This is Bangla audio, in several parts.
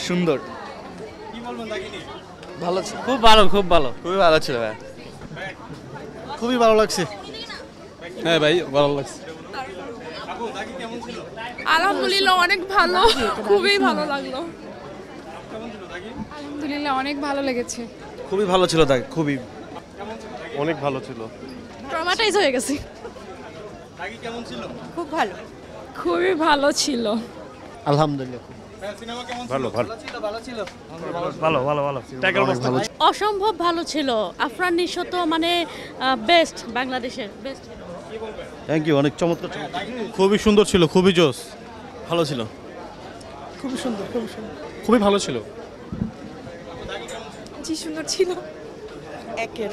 সুন্দর। কি বলবেন দাগি নিয়ে? ভালো ছিল, খুব ভালো, খুব ভালো, খুবই ভালো ছিল ভাই। খুবই ভালো লাগছে। হ্যাঁ ভাই ভালো লাগছে। আপু দাগি কেমন ছিল? আলহামদুলিল্লাহ অনেক ভালো, খুবই ভালো লাগলো। কেমন ছিল দাগি? আলহামদুলিল্লাহ অনেক ভালো লেগেছে। খুবই ভালো ছিল তাকে, খুবই অনেক ভালো ছিল। ট্রমাটাইজ হয়ে গেছি। দাগি কেমন ছিল? খুব ভালো, খুবই ভালো ছিল। আলহামদুলিল্লাহ সিনেমা কেমন ছিল? ভালো ভালো ভালো ভালো ভালো ভালো। অসম্ভব ভালো ছিল। আফরান নিশো তো মানে বেস্ট, বাংলাদেশের বেস্ট। থ্যাংক ইউ, অনেক চমৎকার। খুবই সুন্দর ছিল, খুবই জোস। ভালো ছিল, খুবই সুন্দর, খুবই সুন্দর। খুবই ভালো ছিল। জি সুন্দর ছিল। একের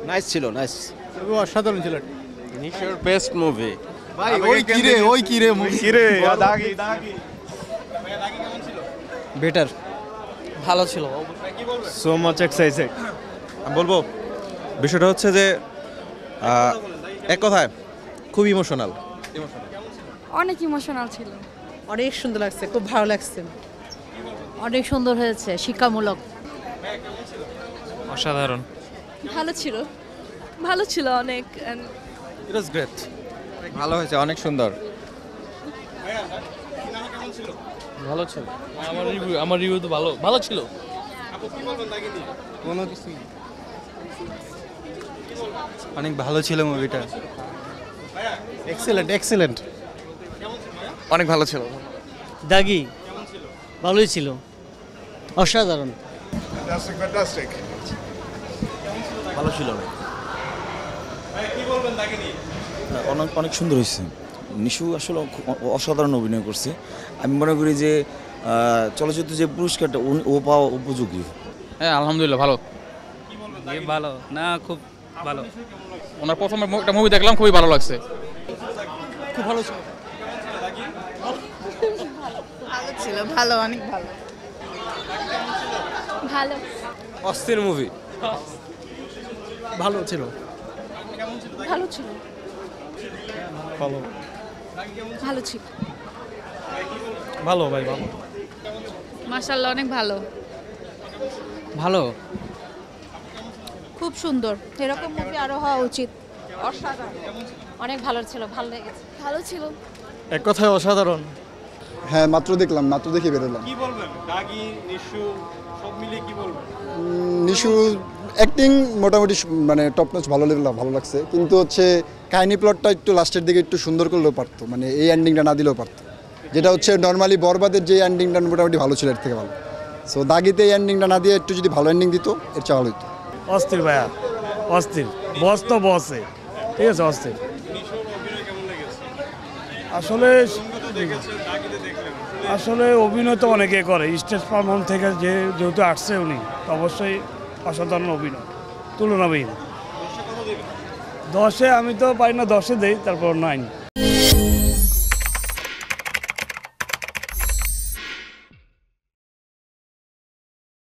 নাইস ছিল, নাইস। খুবই অসাধারণ ছিল। নিশোর বেস্ট মুভি। ভাই ওই কি রে মুভি কি রে দাগি দাগি কেমন ছিল? বেটার। ভালো ছিল। So much excited. আমি বলবো বিষয়টা হচ্ছে যে এক কথায় খুব ইমোশনাল। অনেক ইমোশনাল ছিল। অনেক সুন্দর লাগছে, খুব ভালো লাগছে। অনেক সুন্দর হয়েছে, শিক্ষামূলক। অসাধারণ। ভালো ছিল, ভালো ছিল অনেক। ইট ওয়াজ গ্রেট। ভালো হয়েছে, অনেক সুন্দর। ভালো ছিল। আমার রিভিউ তো ভালো, ভালো ছিল। কোনো কিছু অনেক ভালো ছিল মুভিটা। Excellent excellent. অনেক ভালো ছিল। দাগি ভালোই ছিল, অসাধারণ। ভালো ছিল না। অনেক অনেক সুন্দর হয়েছে। নিশু আসলে অসাধারণ অভিনয় করছে। আমি মনে করি যে চলচ্চিত্র যে পুরস্কারটা ও পাওয়া উপযোগী। হ্যাঁ আলহামদুলিল্লাহ ভালো। ভালো না, খুব ভালো। ওনার প্রথম একটা মুভি দেখলাম, খুবই ভালো লাগছে। খুব ভালো ছিল। ভালো ছিল, ভালো, অনেক ভালো। ভালো, অস্থির মুভি। ভালো ছিল, ভালো ছিল, ভালো ভালো ছিল। ভালো ভাই ভালো। মাশাআল্লাহ অনেক ভালো। ভালো, খুব সুন্দর। এরকম মুভি আরো হওয়া উচিত। অনেক ভালো ছিল, ভালো লেগেছে। ভালো ছিল। এক কথায় অসাধারণ। হ্যাঁ মাত্র দেখলাম, মাত্র দেখে বেরোলাম। কি বলবেন দাগি নিশু সব মিলিয়ে কি বলবেন? নিশু অ্যাক্টিং মোটামুটি মানে টপ নচ, ভালো লেভেল, ভালো লাগছে। কিন্তু হচ্ছে কাহিনী প্লটটা একটু লাস্টের দিকে একটু সুন্দর করলেও পারতো, মানে এই এন্ডিংটা না দিলেও পারতো। যেটা হচ্ছে নর্মালি বরবাদের যে এন্ডিংটা মোটামুটি ভালো ছিল, এর থেকে ভালো। সো দাগিতে এই এন্ডিংটা না দিয়ে একটু যদি ভালো এন্ডিং দিত, এর চেয়ে ভালো হতো। অস্থির ভাইয়া, অস্থির। বস তো বসে, ঠিক আছে, অস্থির। আসলে আসলে অভিনয় তো অনেকে করে, স্টেজ পারফর্ম থেকে যেহেতু আসছে উনি, অবশ্যই অসাধারণ অভিনয়, তুলনাবিহীন। 10-এ আমি তো পারি না, 10-এ দেই, তারপর 9।